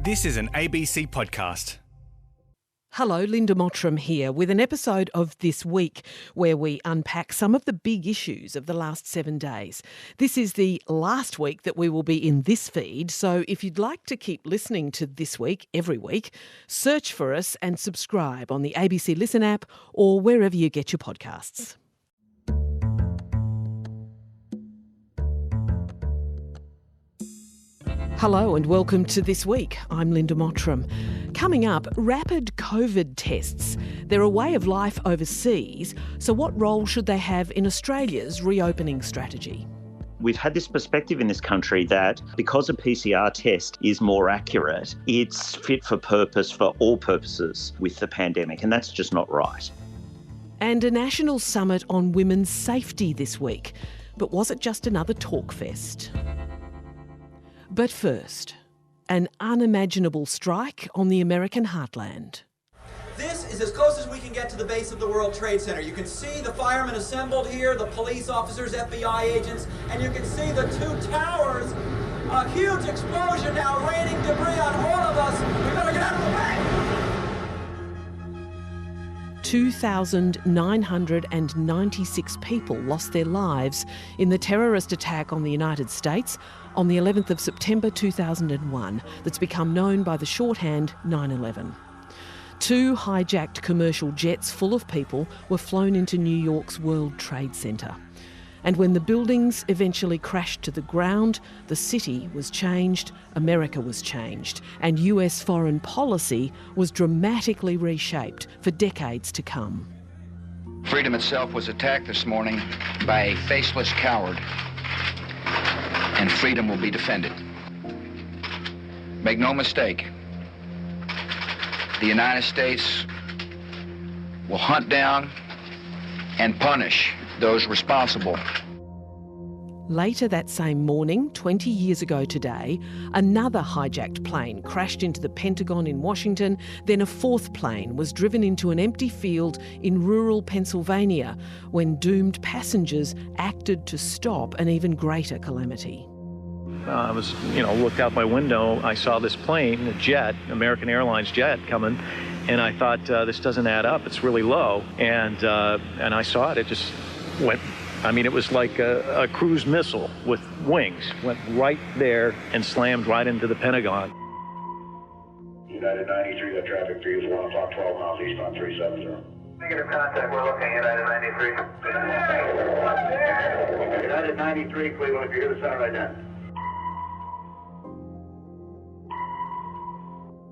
This is an ABC podcast. Hello, Linda Mottram here with an episode of This Week where we unpack some of the big issues of the last 7 days. This is the last week that we will be in this feed, so if you'd like to keep listening to This Week every week, search for us and subscribe on the ABC Listen app or wherever you get your podcasts. Hello and welcome to This Week. I'm Linda Mottram. Coming up, rapid COVID tests. They're a way of life overseas, so what role should they have in Australia's reopening strategy? We've had this perspective in this country that because a PCR test is more accurate, it's fit for purpose for all purposes with the pandemic, and that's just not right. And a national summit on women's safety this week. But was it just another talk fest? But first, an unimaginable strike on the American heartland. This is as close as we can get to the base of the World Trade Center. You can see the firemen assembled here, the police officers, FBI agents, and you can see the two towers. A huge explosion now raining debris on all of us. We better get out of the way! 2,996 people lost their lives in the terrorist attack on the United States on the 11th of September 2001 that's become known by the shorthand 9/11. Two hijacked commercial jets full of people were flown into New York's World Trade Center. And when the buildings eventually crashed to the ground, the city was changed, America was changed, and US foreign policy was dramatically reshaped for decades to come. Freedom itself was attacked this morning by a faceless coward, and freedom will be defended. Make no mistake, the United States will hunt down and punish those responsible. Later that same morning, 20 years ago today, another hijacked plane crashed into the Pentagon in Washington. Then a fourth plane was driven into an empty field in rural Pennsylvania when doomed passengers acted to stop an even greater calamity. I was, looked out my window. I saw this plane, a jet, American Airlines jet coming, and I thought, this doesn't add up. It's really low. And I saw it. It just went, it was like a cruise missile with wings. Went right there and slammed right into the Pentagon. United 93, the traffic view is 1 o'clock, 12 miles east on 370. Negative contact, we're looking at United 93. United 93, Cleveland, if you hear the sound right now.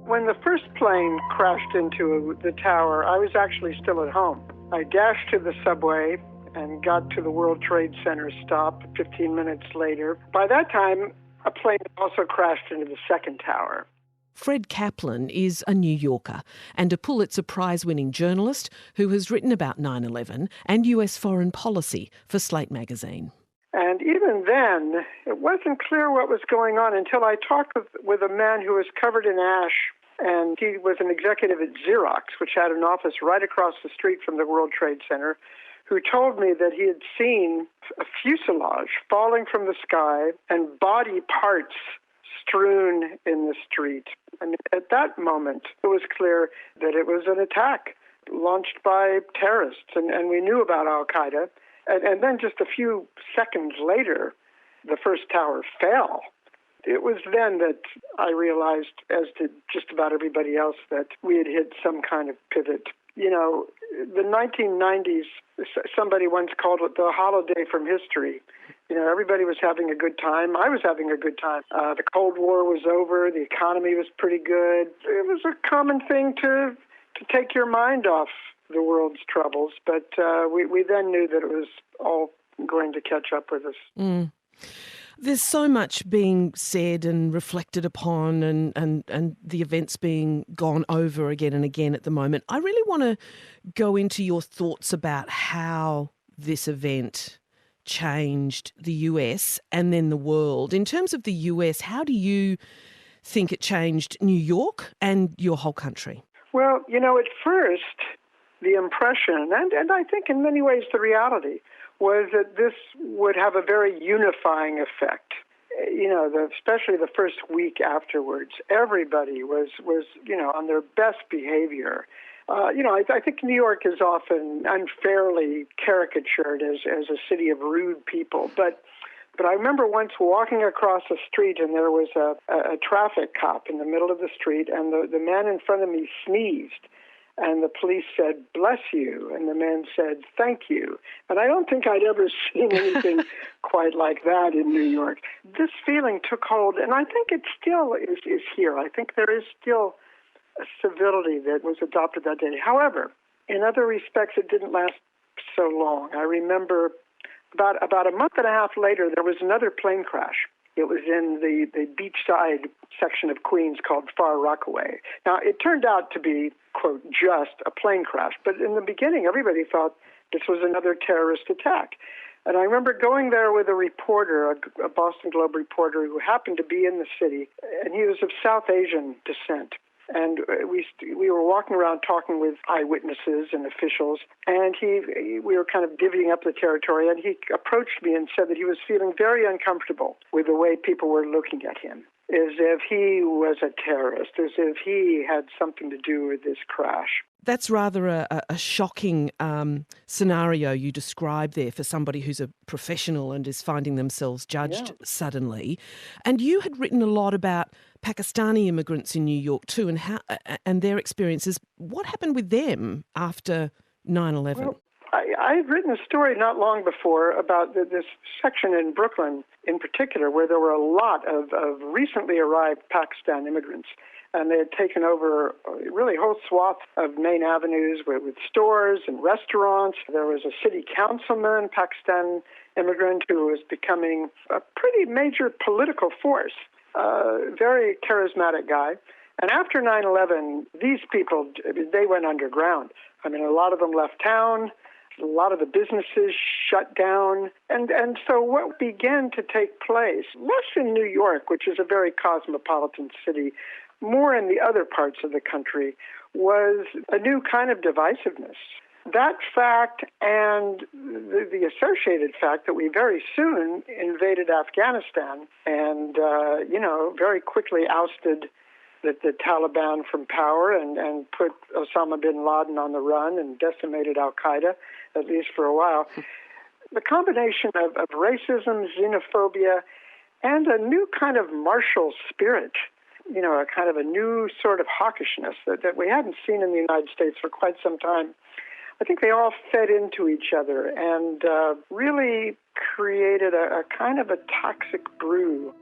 When the first plane crashed into the tower, I was actually still at home. I dashed to the subway and got to the World Trade Center stop 15 minutes later. By that time, a plane also crashed into the second tower. Fred Kaplan is a New Yorker and a Pulitzer Prize-winning journalist who has written about 9/11 and US foreign policy for Slate magazine. And even then, it wasn't clear what was going on until I talked with a man who was covered in ash, and he was an executive at Xerox, which had an office right across the street from the World Trade Center, who told me that he had seen a fuselage falling from the sky and body parts strewn in the street. And at that moment, it was clear that it was an attack launched by terrorists, and we knew about Al-Qaeda. And then just a few seconds later, the first tower fell. It was then that I realized, as did just about everybody else, that we had hit some kind of pivot. The 1990s, somebody once called it the holiday from history. Everybody was having a good time. I was having a good time. The Cold War was over. The economy was pretty good. It was a common thing to take your mind off the world's troubles. But we then knew that it was all going to catch up with us. Mm. There's so much being said and reflected upon and the events being gone over again and again at the moment. I really want to go into your thoughts about how this event changed the US and then the world. In terms of the US, how do you think it changed New York and your whole country? Well, at first, the impression, and I think in many ways the reality, was that this would have a very unifying effect. especially the first week afterwards, everybody was on their best behavior. I think New York is often unfairly caricatured as a city of rude people, but I remember once walking across a street and there was a traffic cop in the middle of the street, and the man in front of me sneezed. And the police said, "Bless you." And the man said, "Thank you." And I don't think I'd ever seen anything quite like that in New York. This feeling took hold, and I think it still is here. I think there is still a civility that was adopted that day. However, in other respects, it didn't last so long. I remember about a month and a half later, there was another plane crash. It was in the beachside section of Queens called Far Rockaway. Now, it turned out to be, quote, just a plane crash. But in the beginning, everybody thought this was another terrorist attack. And I remember going there with a reporter, a Boston Globe reporter who happened to be in the city, and he was of South Asian descent. And we were walking around talking with eyewitnesses and officials, and we were kind of divvying up the territory, and he approached me and said that he was feeling very uncomfortable with the way people were looking at him, as if he was a terrorist, as if he had something to do with this crash. That's rather a shocking scenario you describe there for somebody who's a professional and is finding themselves judged suddenly. And you had written a lot about Pakistani immigrants in New York too, and their experiences. What happened with them after 9/11? Well, I had written a story not long before about this section in Brooklyn in particular, where there were a lot of recently arrived Pakistan immigrants. And they had taken over really whole swath of main avenues with stores and restaurants. There was a city councilman, Pakistan immigrant, who was becoming a pretty major political force, very charismatic guy. And after 9/11, these people, they went underground. I mean, a lot of them left town. A lot of the businesses shut down. And so what began to take place, less in New York, which is a very cosmopolitan city, more in the other parts of the country, was a new kind of divisiveness. That fact and the associated fact that we very soon invaded Afghanistan and, very quickly ousted the Taliban from power and put Osama bin Laden on the run and decimated al-Qaeda, at least for a while. The combination of racism, xenophobia, and a new kind of martial spirit, a kind of a new sort of hawkishness that we hadn't seen in the United States for quite some time. I think they all fed into each other and really created a kind of a toxic brew.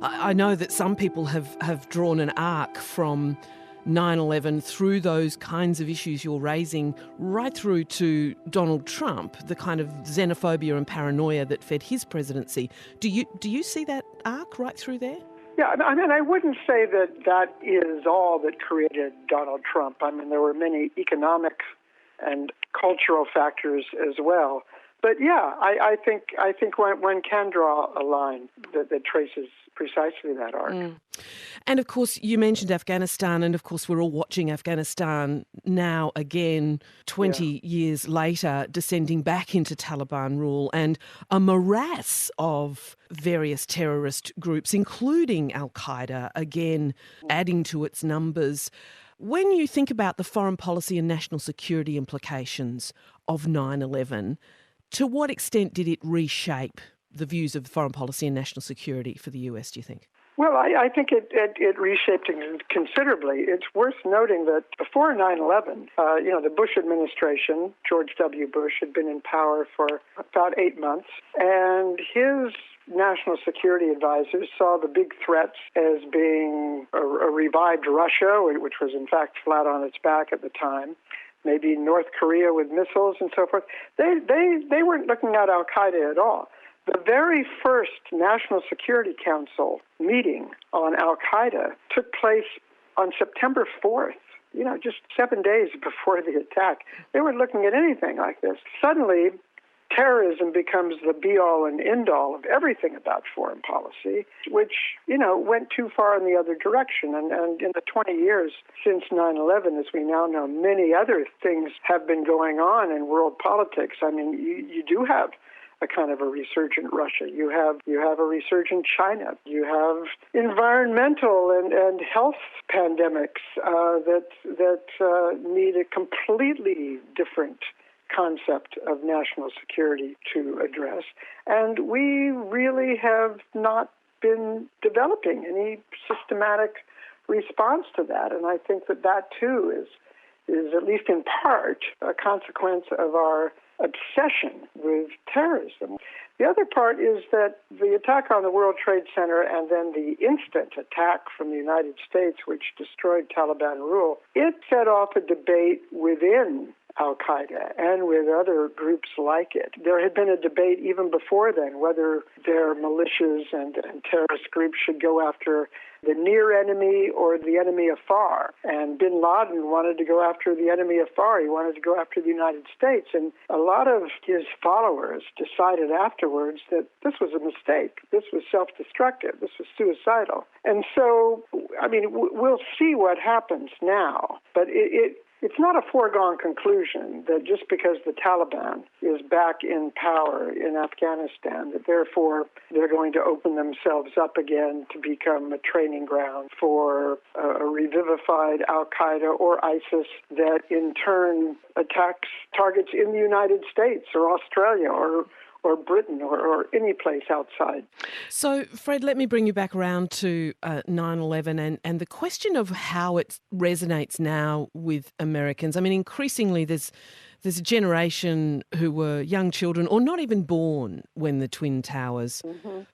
I know that some people have drawn an arc from 9/11 through those kinds of issues you're raising right through to Donald Trump, the kind of xenophobia and paranoia that fed his presidency. Do you see that arc right through there? Yeah, I mean, I wouldn't say that is all that created Donald Trump. I mean, there were many economic and cultural factors as well. But yeah, I think one can draw a line that traces precisely that arc. And of course, you mentioned Afghanistan, and of course, we're all watching Afghanistan now again, 20 years later, descending back into Taliban rule and a morass of various terrorist groups, including Al-Qaeda, again, adding to its numbers. When you think about the foreign policy and national security implications of 9/11, to what extent did it reshape the views of foreign policy and national security for the US, do you think? Well, I think it reshaped it considerably. It's worth noting that before 9/11, the Bush administration, George W. Bush, had been in power for about 8 months, and his national security advisors saw the big threats as being a revived Russia, which was in fact flat on its back at the time, maybe North Korea with missiles and so forth. They weren't looking at Al-Qaeda at all. The very first National Security Council meeting on Al-Qaeda took place on September 4th, just 7 days before the attack. They weren't looking at anything like this. Suddenly, terrorism becomes the be-all and end-all of everything about foreign policy, which, went too far in the other direction. And in the 20 years since 9/11, as we now know, many other things have been going on in world politics. I mean, you do have a kind of a resurgent Russia. You have a resurgent China. You have environmental and health pandemics that need a completely different concept of national security to address. And we really have not been developing any systematic response to that. And I think that too is at least in part a consequence of our obsession with terrorism. The other part is that the attack on the World Trade Center and then the instant attack from the United States, which destroyed Taliban rule, it set off a debate within Al-Qaeda and with other groups like it. There had been a debate even before then whether their militias and terrorist groups should go after the near enemy or the enemy afar. And bin Laden wanted to go after the enemy afar. He wanted to go after the United States. And a lot of his followers decided afterwards that this was a mistake. This was self-destructive. This was suicidal. And so, I mean, we'll see what happens now. But it's not a foregone conclusion that just because the Taliban is back in power in Afghanistan, that therefore they're going to open themselves up again to become a training ground for a revivified Al-Qaeda or ISIS that in turn attacks targets in the United States or Australia or Britain or any place outside. So, Fred, let me bring you back around to 9/11 and the question of how it resonates now with Americans. I mean, increasingly there's a generation who were young children or not even born when the Twin Towers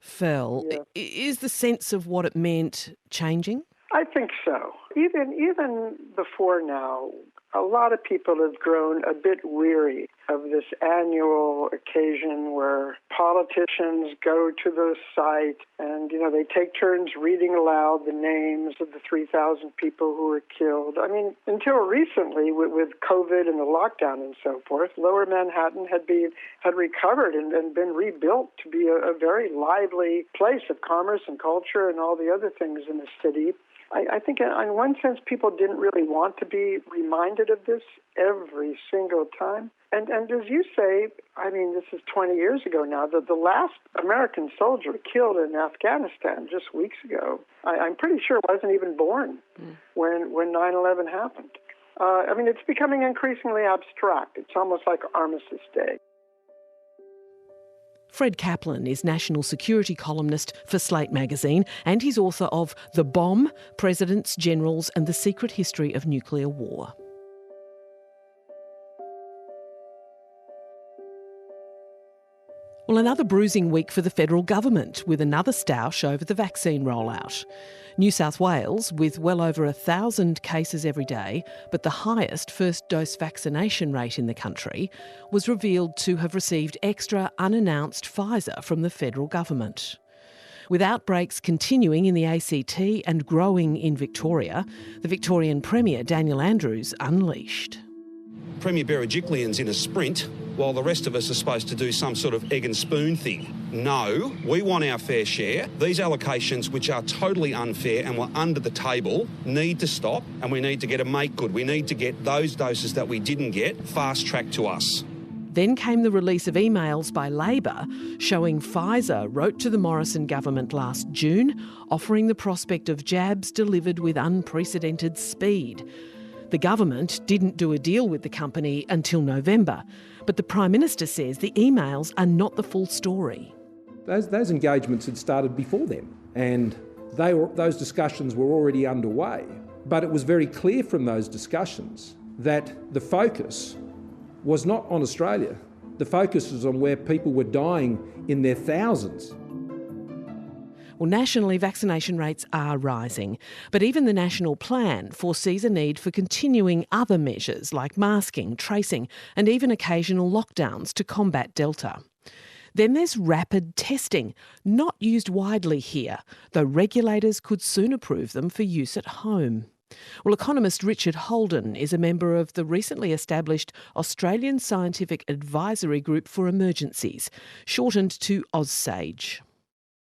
fell. Yeah. Is the sense of what it meant changing? I think so. Even before now, a lot of people have grown a bit weary of this annual occasion where politicians go to the site and, they take turns reading aloud the names of the 3,000 people who were killed. I mean, until recently with COVID and the lockdown and so forth, Lower Manhattan had recovered and been rebuilt to be a very lively place of commerce and culture and all the other things in the city. I think in one sense people didn't really want to be reminded of this every single time. And as you say, I mean, this is 20 years ago now, the last American soldier killed in Afghanistan just weeks ago, I'm pretty sure wasn't even born when 9/11 happened. I mean, it's becoming increasingly abstract. It's almost like Armistice Day. Fred Kaplan is national security columnist for Slate magazine and he's author of The Bomb, Presidents, Generals and the Secret History of Nuclear War. Well, another bruising week for the federal government with another stoush over the vaccine rollout. New South Wales, with well over 1,000 cases every day, but the highest first-dose vaccination rate in the country, was revealed to have received extra unannounced Pfizer from the federal government. With outbreaks continuing in the ACT and growing in Victoria, the Victorian Premier, Daniel Andrews, unleashed. Premier Berejiklian's in a sprint while the rest of us are supposed to do some sort of egg and spoon thing. No, we want our fair share. These allocations, which are totally unfair and were under the table, need to stop and we need to get a make good. We need to get those doses that we didn't get fast-tracked to us. Then came the release of emails by Labor showing Pfizer wrote to the Morrison government last June offering the prospect of jabs delivered with unprecedented speed. The government didn't do a deal with the company until November, but the Prime Minister says the emails are not the full story. Those engagements had started before then, and those discussions were already underway. But it was very clear from those discussions that the focus was not on Australia. The focus was on where people were dying in their thousands. Well, nationally, vaccination rates are rising, but even the national plan foresees a need for continuing other measures like masking, tracing, and even occasional lockdowns to combat Delta. Then there's rapid testing, not used widely here, though regulators could soon approve them for use at home. Well, economist Richard Holden is a member of the recently established Australian Scientific Advisory Group for Emergencies, shortened to AusSAGE.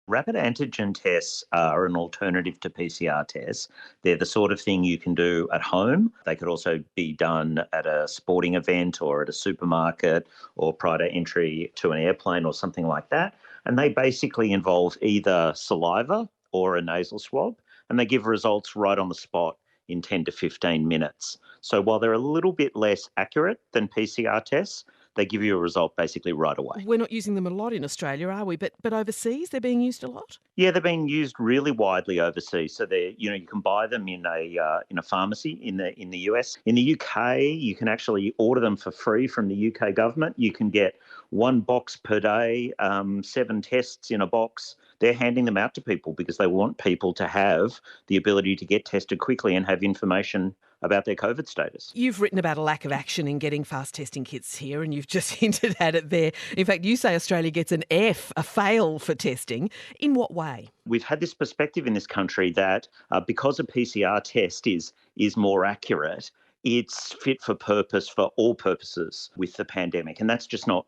Rapid antigen tests are an alternative to PCR tests. They're the sort of thing you can do at home. They could also be done at a sporting event or at a supermarket or prior to entry to an airplane or something like that. And they basically involve either saliva or a nasal swab, and they give results right on the spot in 10 to 15 minutes. So while they're a little bit less accurate than PCR tests, they give you a result basically right away. We're not using them a lot in Australia, are we? But overseas, they're being used a lot? Yeah, they're being used really widely overseas. So they, you can buy them in a pharmacy in the US. In the UK, you can actually order them for free from the UK government. You can get 1 box per day, 7 tests in a box. They're handing them out to people because they want people to have the ability to get tested quickly and have information about their COVID status. You've written about a lack of action in getting fast testing kits here, and you've just hinted at it there. In fact, you say Australia gets an F, a fail for testing. In what way? We've had this perspective in this country that because a PCR test is more accurate, it's fit for purpose for all purposes with the pandemic, and that's just not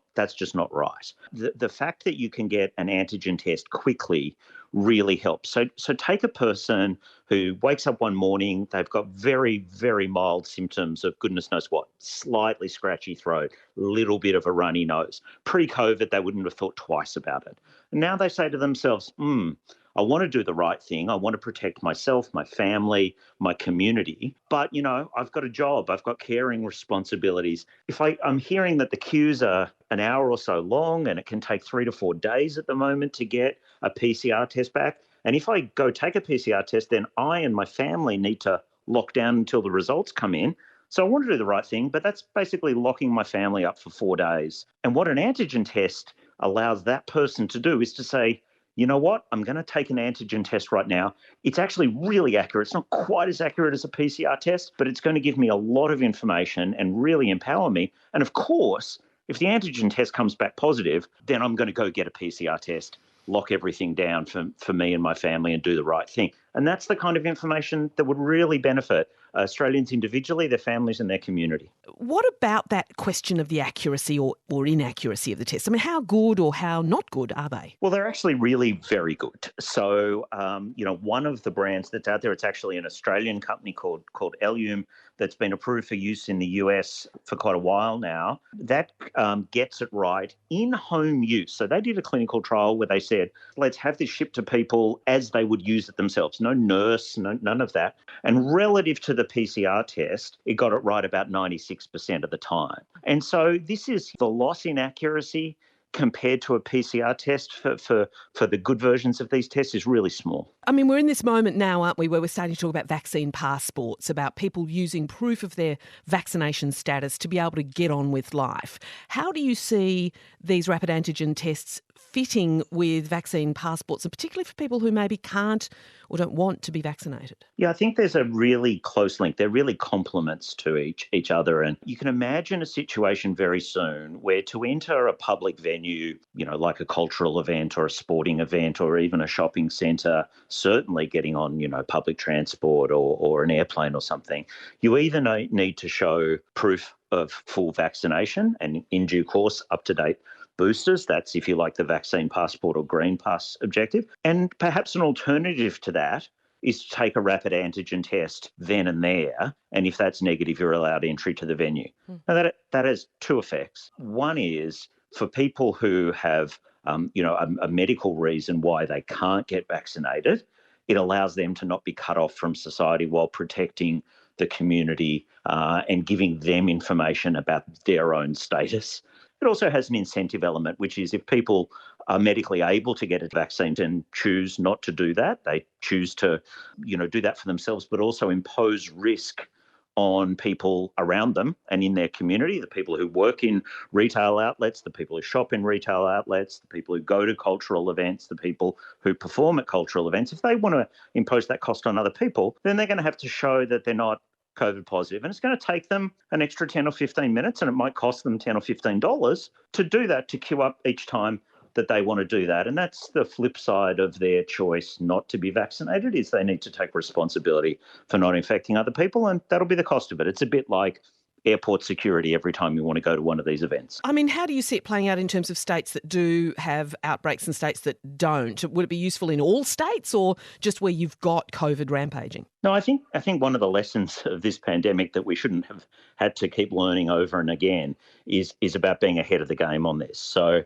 right. The fact that you can get an antigen test quickly really helps. So take a person who wakes up one morning, they've got very, very mild symptoms of goodness knows what, slightly scratchy throat, little bit of a runny nose. Pre-COVID, they wouldn't have thought twice about it. And now they say to themselves, I want to do the right thing. I want to protect myself, my family, my community. But, I've got a job. I've got caring responsibilities. If I'm hearing that the queues are an hour or so long and it can take 3 to 4 days at the moment to get a PCR test back. And if I go take a PCR test, then I and my family need to lock down until the results come in. So I want to do the right thing, but that's basically locking my family up for 4 days. And what an antigen test allows that person to do is to say, you know what, I'm going to take an antigen test right now. It's actually really accurate. It's not quite as accurate as a PCR test, but it's going to give me a lot of information and really empower me. And of course, if the antigen test comes back positive, then I'm going to go get a PCR test, lock everything down for me and my family and do the right thing. And that's the kind of information that would really benefit Australians individually, their families and their community. What about that question of the accuracy or inaccuracy of the tests? I mean, how good or how not good are they? Well, they're actually really very good. So, one of the brands that's out there, it's actually an Australian company called Ellume that's been approved for use in the US for quite a while now. That gets it right in home use. So they did a clinical trial where they said, let's have this shipped to people as they would use it themselves. No nurse, none of that. And relative to the PCR test, it got it right about 96% of the time. And so this is the loss in accuracy compared to a PCR test for the good versions of these tests is really small. I mean, we're in this moment now, aren't we, where we're starting to talk about vaccine passports, about people using proof of their vaccination status to be able to get on with life. How do you see these rapid antigen tests fitting with vaccine passports, and particularly for people who maybe can't or don't want to be vaccinated? Yeah, I think there's a really close link. They're really complements to each other. And you can imagine a situation very soon where to enter a public venue, like a cultural event or a sporting event or even a shopping centre, certainly getting on, public transport or an airplane or something, you either need to show proof of full vaccination and in due course up-to-date boosters. That's, if you like, the vaccine passport or green pass objective. And perhaps an alternative to that is to take a rapid antigen test then and there. And if that's negative, you're allowed entry to the venue. Now, that has 2 effects. One is for people who have, a medical reason why they can't get vaccinated, it allows them to not be cut off from society while protecting the community and giving them information about their own status. It also has an incentive element, which is if people are medically able to get a vaccine and choose not to do that, they choose to, do that for themselves, but also impose risk on people around them and in their community, the people who work in retail outlets, the people who shop in retail outlets, the people who go to cultural events, the people who perform at cultural events. If they want to impose that cost on other people, then they're going to have to show that they're not COVID positive. And it's going to take them an extra 10 or 15 minutes, and it might cost them $10 or $15 to do that, to queue up each time that they want to do that. And that's the flip side of their choice not to be vaccinated, is they need to take responsibility for not infecting other people, and that'll be the cost of it. It's a bit like airport security every time you want to go to one of these events. I mean, how do you see it playing out in terms of states that do have outbreaks and states that don't? Would it be useful in all states or just where you've got COVID rampaging? No, I think one of the lessons of this pandemic that we shouldn't have had to keep learning over and again is about being ahead of the game on this. So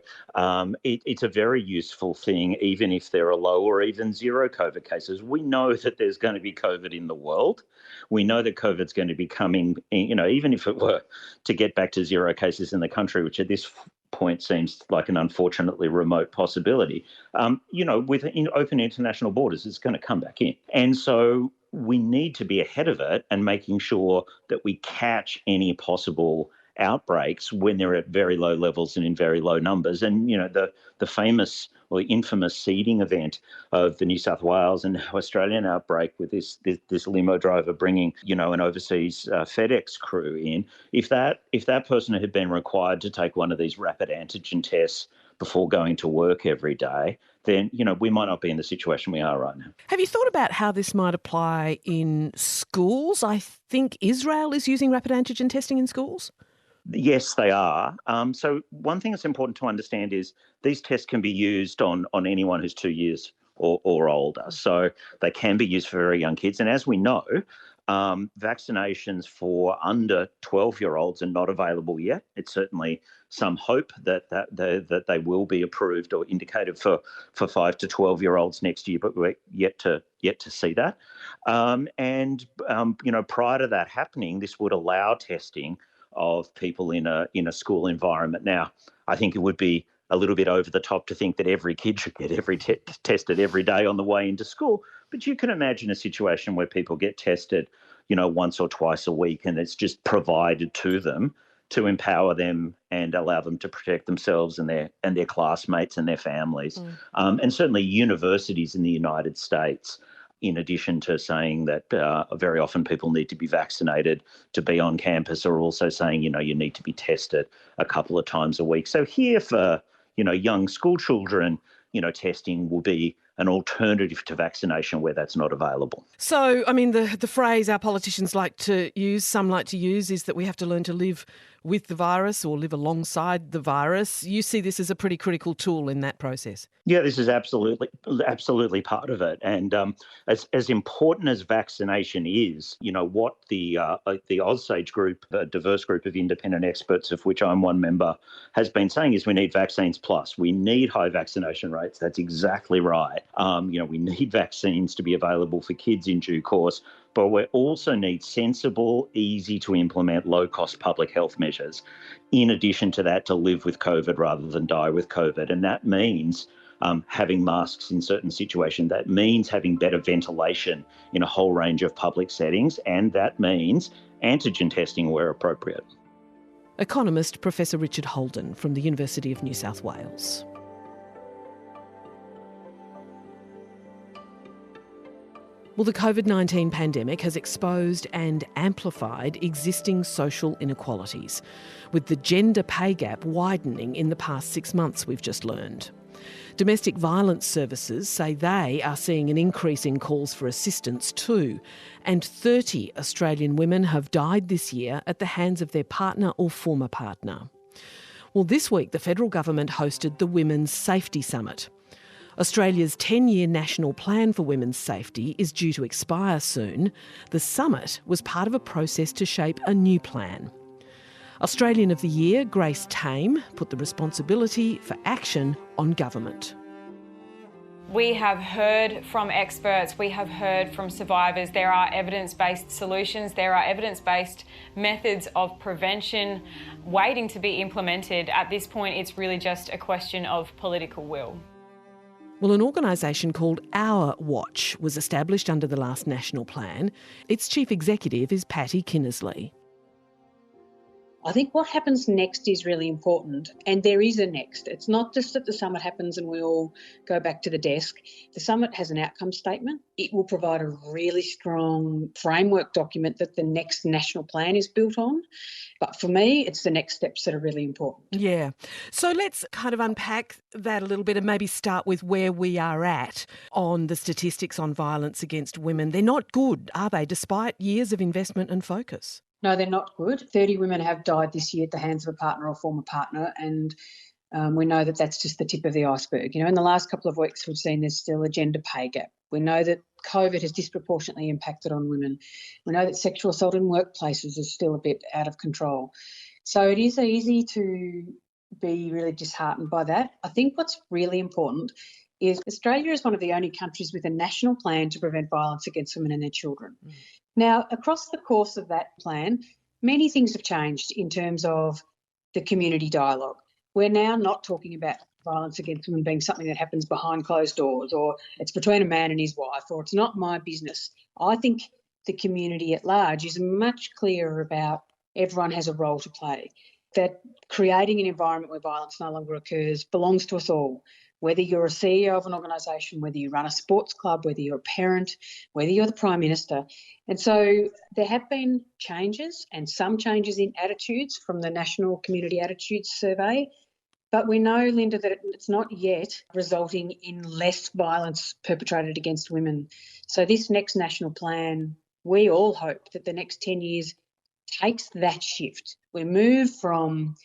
it's a very useful thing, even if there are low or even zero COVID cases. We know that there's going to be COVID in the world. We know that COVID's going to be coming, even if it were to get back to zero cases in the country, which at this point seems like an unfortunately remote possibility. With open international borders, it's going to come back in. And so we need to be ahead of it and making sure that we catch any possible outbreaks when they're at very low levels and in very low numbers. And, the famous or infamous seeding event of the New South Wales and Australian outbreak with this limo driver bringing, an overseas FedEx crew in. If that person had been required to take one of these rapid antigen tests before going to work every day, then, we might not be in the situation we are right now. Have you thought about how this might apply in schools? I think Israel is using rapid antigen testing in schools. Yes, they are. So one thing that's important to understand is these tests can be used on anyone who's 2 years or older. So they can be used for very young kids. And as we know, vaccinations for under 12-year-olds are not available yet. It's certainly some hope that they will be approved or indicated for 5 to 12-year-olds next year, but we're yet to see that. Prior to that happening, this would allow testing of people in a school environment. Now, I think it would be a little bit over the top to think that every kid should get tested every day on the way into school. But you can imagine a situation where people get tested, once or twice a week, and it's just provided to them to empower them and allow them to protect themselves and their classmates and their families. And certainly universities in the United States, in addition to saying that very often people need to be vaccinated to be on campus, are also saying, you need to be tested a couple of times a week. So here for, young school children, testing will be an alternative to vaccination where that's not available. So, I mean, the phrase our politicians like to use, is that we have to learn to live with the virus or live alongside the virus. You see this as a pretty critical tool in that process. Yeah, this is absolutely part of it. And as important as vaccination is, what the AusSage group, a diverse group of independent experts, of which I'm one member, has been saying is we need vaccines plus. We need high vaccination rates. That's exactly right. We need vaccines to be available for kids in due course, but we also need sensible, easy to implement, low-cost public health measures. In addition to that, to live with COVID rather than die with COVID. And that means having masks in certain situations. That means having better ventilation in a whole range of public settings. And that means antigen testing where appropriate. Economist Professor Richard Holden from the University of New South Wales. Well, the COVID-19 pandemic has exposed and amplified existing social inequalities, with the gender pay gap widening in the past 6 months, we've just learned. Domestic violence services say they are seeing an increase in calls for assistance too, and 30 Australian women have died this year at the hands of their partner or former partner. Well, this week the federal government hosted the Women's Safety Summit. Australia's 10-year national plan for women's safety is due to expire soon. The summit was part of a process to shape a new plan. Australian of the Year, Grace Tame, put the responsibility for action on government. We have heard from experts, we have heard from survivors. There are evidence-based solutions, there are evidence-based methods of prevention waiting to be implemented. At this point, it's really just a question of political will. Well, an organisation called Our Watch was established under the last national plan. Its chief executive is Patty Kinnersley. I think what happens next is really important, and there is a next. It's not just that the summit happens and we all go back to the desk. The summit has an outcome statement. It will provide a really strong framework document that the next national plan is built on. But for me, it's the next steps that are really important. Yeah. So let's kind of unpack that a little bit and maybe start with where we are at on the statistics on violence against women. They're not good, are they, despite years of investment and focus? No, they're not good. 30 women have died this year at the hands of a partner or former partner, and we know that that's just the tip of the iceberg. You know, in the last couple of weeks, we've seen there's still a gender pay gap. We know that COVID has disproportionately impacted on women. We know that sexual assault in workplaces is still a bit out of control. So it is easy to be really disheartened by that. I think what's really important is Australia is one of the only countries with a national plan to prevent violence against women and their children. Now, across the course of that plan, many things have changed in terms of the community dialogue. We're now not talking about violence against women being something that happens behind closed doors, or it's between a man and his wife, or it's not my business. I think the community at large is much clearer about everyone has a role to play, that creating an environment where violence no longer occurs belongs to us all. Whether you're a CEO of an organisation, whether you run a sports club, whether you're a parent, whether you're the Prime Minister. And so there have been changes, and some changes in attitudes from the National Community Attitudes Survey. But we know, Linda, that it's not yet resulting in less violence perpetrated against women. So this next national plan, we all hope that the next 10 years takes that shift. We move from,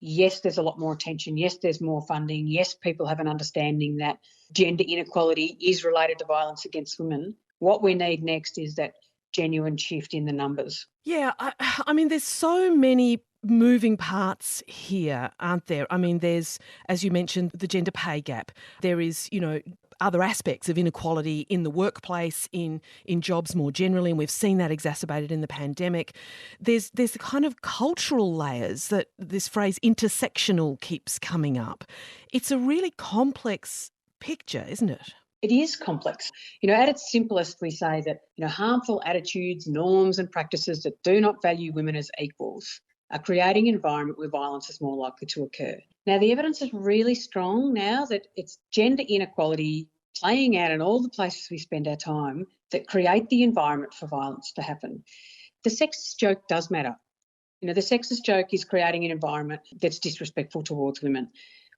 yes, there's a lot more attention. Yes, there's more funding. Yes, people have an understanding that gender inequality is related to violence against women. What we need next is that genuine shift in the numbers. Yeah, I mean, there's so many moving parts here, aren't there? I mean, there's, as you mentioned, the gender pay gap. There is, you know, other aspects of inequality in the workplace, in jobs more generally, and we've seen that exacerbated in the pandemic. There's the kind of cultural layers that this phrase intersectional keeps coming up. It's a really complex picture, isn't it? It is complex. You know, at its simplest, we say that, you know, harmful attitudes, norms and practices that do not value women as equals are creating an environment where violence is more likely to occur. Now, the evidence is really strong now that it's gender inequality playing out in all the places we spend our time that create the environment for violence to happen. The sexist joke does matter. You know, the sexist joke is creating an environment that's disrespectful towards women.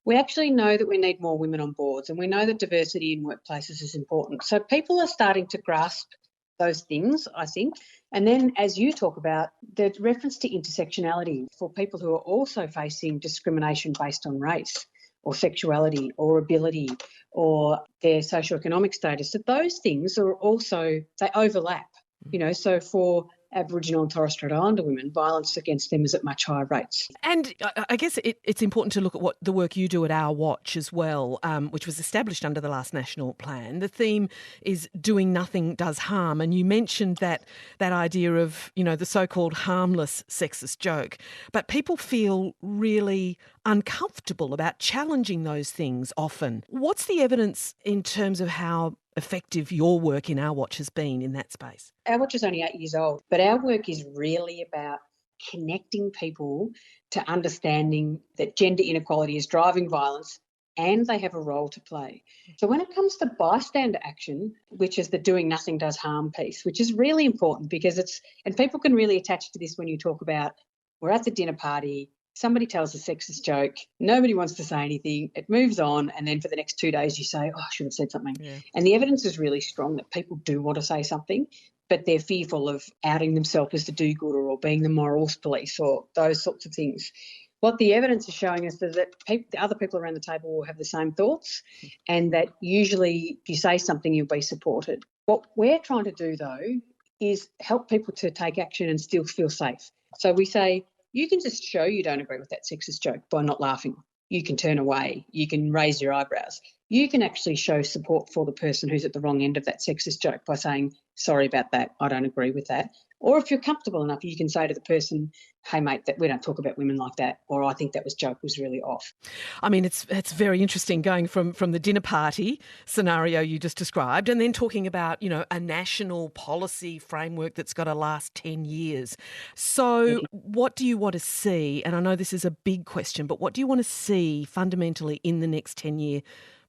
We actually know that we need more women on boards, and we know that diversity in workplaces is important. So people are starting to grasp those things, I think. And then, as you talk about, the reference to intersectionality for people who are also facing discrimination based on race or sexuality or ability or their socioeconomic status, that those things are also, they overlap. You know, so for Aboriginal and Torres Strait Islander women, violence against them is at much higher rates. And I guess it's important to look at what the work you do at Our Watch as well, which was established under the last national plan. The theme is doing nothing does harm. And you mentioned that idea of, you know, the so-called harmless sexist joke. But people feel really uncomfortable about challenging those things often. What's the evidence in terms of how effective your work in Our Watch has been in that space? Our Watch is only 8 years old, but our work is really about connecting people to understanding that gender inequality is driving violence and they have a role to play. So when it comes to bystander action, which is the doing nothing does harm piece, which is really important because and people can really attach to this when you talk about, we're at the dinner party, somebody tells a sexist joke, nobody wants to say anything, it moves on, and then for the next 2 days you say, oh, I should have said something. Yeah. And the evidence is really strong that people do want to say something, but they're fearful of outing themselves as the do-gooder or being the morals police or those sorts of things. What the evidence is showing us is that the other people around the table will have the same thoughts, and that usually if you say something, you'll be supported. What we're trying to do, though, is help people to take action and still feel safe. So we say, you can just show you don't agree with that sexist joke by not laughing. You can turn away. You can raise your eyebrows. You can actually show support for the person who's at the wrong end of that sexist joke by saying, sorry about that, I don't agree with that. Or if you're comfortable enough, you can say to the person, hey, mate, that we don't talk about women like that, or I think that joke was really off. I mean, it's very interesting going from the dinner party scenario you just described and then talking about, a national policy framework that's got to last 10 years. So what do you want to see? And I know this is a big question, but what do you want to see fundamentally in the next 10-year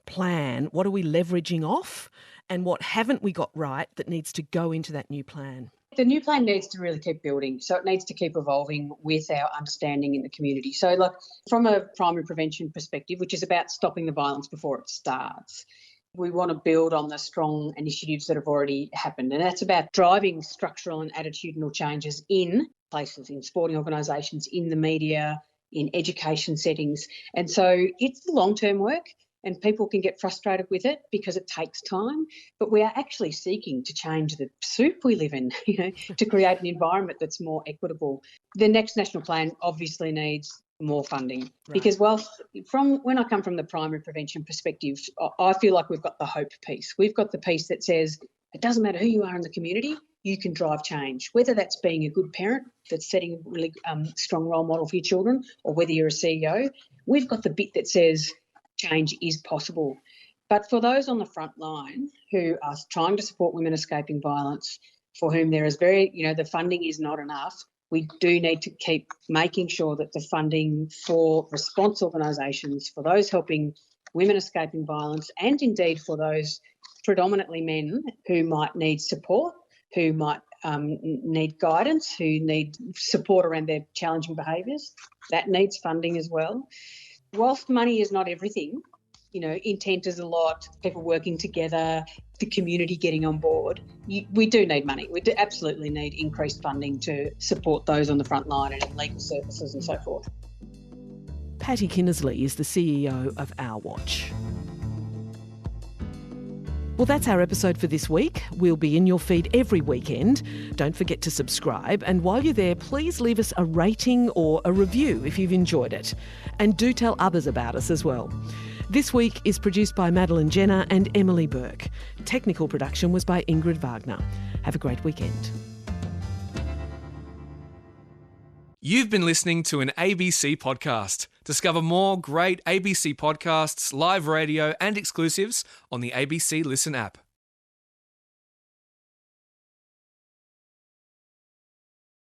plan? What are we leveraging off? And what haven't we got right that needs to go into that new plan? The new plan needs to really keep building. So it needs to keep evolving with our understanding in the community. So like from a primary prevention perspective, which is about stopping the violence before it starts, we want to build on the strong initiatives that have already happened. And that's about driving structural and attitudinal changes in places, in sporting organisations, in the media, in education settings. And so it's long-term work. And people can get frustrated with it because it takes time. But we are actually seeking to change the soup we live in, to create an environment that's more equitable. The next national plan obviously needs more funding because when I come from the primary prevention perspective, I feel like we've got the hope piece. We've got the piece that says it doesn't matter who you are in the community, you can drive change, whether that's being a good parent that's setting a really strong role model for your children or whether you're a CEO. We've got the bit that says change is possible. But for those on the front line who are trying to support women escaping violence, for whom there is the funding is not enough, we do need to keep making sure that the funding for response organisations, for those helping women escaping violence, and indeed for those predominantly men who might need support, who might need guidance, who need support around their challenging behaviours, that needs funding as well. Whilst money is not everything, intent is a lot, people working together, the community getting on board, we do need money. We do absolutely need increased funding to support those on the front line and in legal services and so forth. Patti Kinnersley is the CEO of Our Watch. Well, that's our episode for this week. We'll be in your feed every weekend. Don't forget to subscribe. And while you're there, please leave us a rating or a review if you've enjoyed it. And do tell others about us as well. This week is produced by Madeline Jenner and Emily Burke. Technical production was by Ingrid Wagner. Have a great weekend. You've been listening to an ABC podcast. Discover more great ABC podcasts, live radio and exclusives on the ABC Listen app.